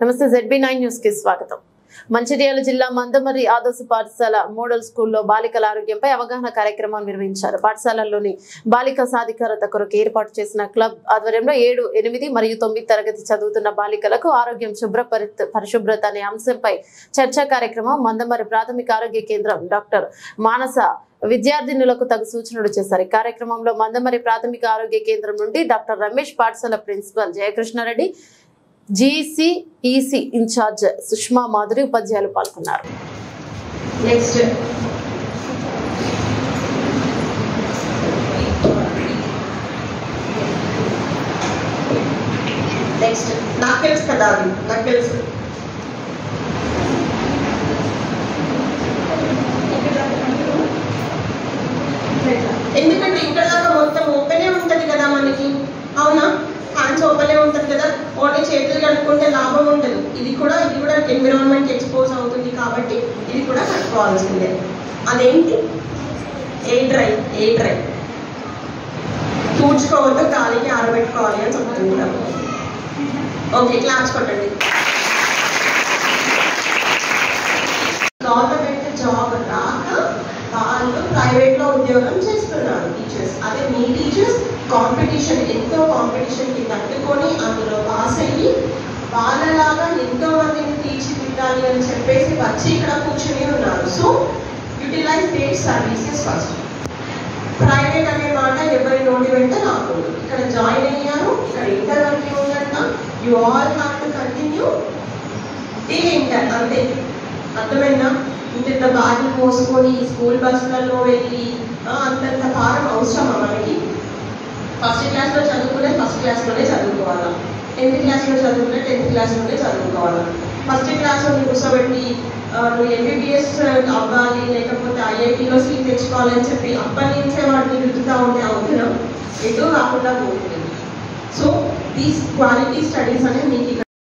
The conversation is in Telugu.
నమస్తే ZB9 న్యూస్ కి స్వాగతం. మంచిర్యాల జిల్లా మందమర్రి ఆదర్శ పాఠశాల మోడల్ స్కూల్లో బాలికల ఆరోగ్యంపై అవగాహన కార్యక్రమం నిర్వహించారు. పాఠశాలలోని బాలిక సాధికారత కొరకు ఏర్పాటు చేసిన క్లబ్ ఆధ్వర్యంలో 7, 8 మరియు 9 తరగతి చదువుతున్న బాలికలకు ఆరోగ్యం పరిశుభ్రత అనే అంశంపై చర్చా కార్యక్రమం మందమర్రి ప్రాథమిక ఆరోగ్య కేంద్రం డాక్టర్ మానస విద్యార్థినులకు తగు సూచనలు చేశారు. ఈ కార్యక్రమంలో మందమర్రి ప్రాథమిక ఆరోగ్య కేంద్రం నుండి డాక్టర్ రమేష్, పాఠశాల principal Jayakrishna Reddy, GCEC incharge Sushma Madhuri, ఉపాధ్యాయులు పాల్గొన్నారు. ఎందుకంటే ఇక్కడ దాకా మొత్తం ఓపెనే ఉంటది కదా మనకి, అవునా? హ్యాండ్స్ ఓపెనే ఉంటుంది కదా, ఓన్లీ చేతులు కనుక్కుంటే లాభం ఉండదు. ఇది కూడా ఎన్విరాన్మెంట్ ఎక్స్పోజ్ అవుతుంది కాబట్టి ఇది కూడా కట్టుకోవాల్సిందే. అదేంటి? ఏ డ్రై తూడ్చుకోవద్దు, గాలికి ఆరబెట్టుకోవాలి అని చెప్తున్నాం. ఓకే, క్లాస్ కొట్టండి. గవర్నమెంట్ జాబ్ రాక వాళ్ళు ప్రైవేట్ లో ఉద్యోగం చేస్తున్నారు టీచర్స్. అదే మీ టీచర్స్ ఎంతో కాంపిటీషన్ కి తట్టుకొని అందులో పాస్ అయ్యి వాళ్ళలాగా ఎంతో మందిని తీర్చిదిద్దాలి అని చెప్పేసి వచ్చి ఇక్కడ కూర్చొని ఉన్నారు. So utilize their services first. Private అనే మాట ఎవరి నోటి వెంట రాకూడదు. ఇక్కడ జాయిన్ అయ్యారు, ఇక్కడ ఇంటర్వ్యూ ఉందంట, you all have to continue till inter. అంతే, అర్థమైందా? ఇంత బ్యాగులు మోసుకొని స్కూల్ బస్సులలో వెళ్ళి అంతంత భారం అవసరమా మనకి? ఫస్ట్ క్లాస్లో చదువుకునే ఫస్ట్ క్లాస్లోనే చదువుకోవాలా, 10th క్లాస్లో చదువుకునే 10th క్లాస్లోనే చదువుకోవాలా. ఫస్ట్ క్లాస్లో కూర్చోబెట్టి నువ్వు MBBS అవ్వాలి లేకపోతే IITలో సీట్ తెచ్చుకోవాలని చెప్పి అప్పటి నుంచే వాటిని రుద్దుతూ ఉంటే అవుతున్నాం ఎటు కాకుండా పోతుంది. సో దీస్ క్వాలిటీ స్టడీస్ అనేది మీకు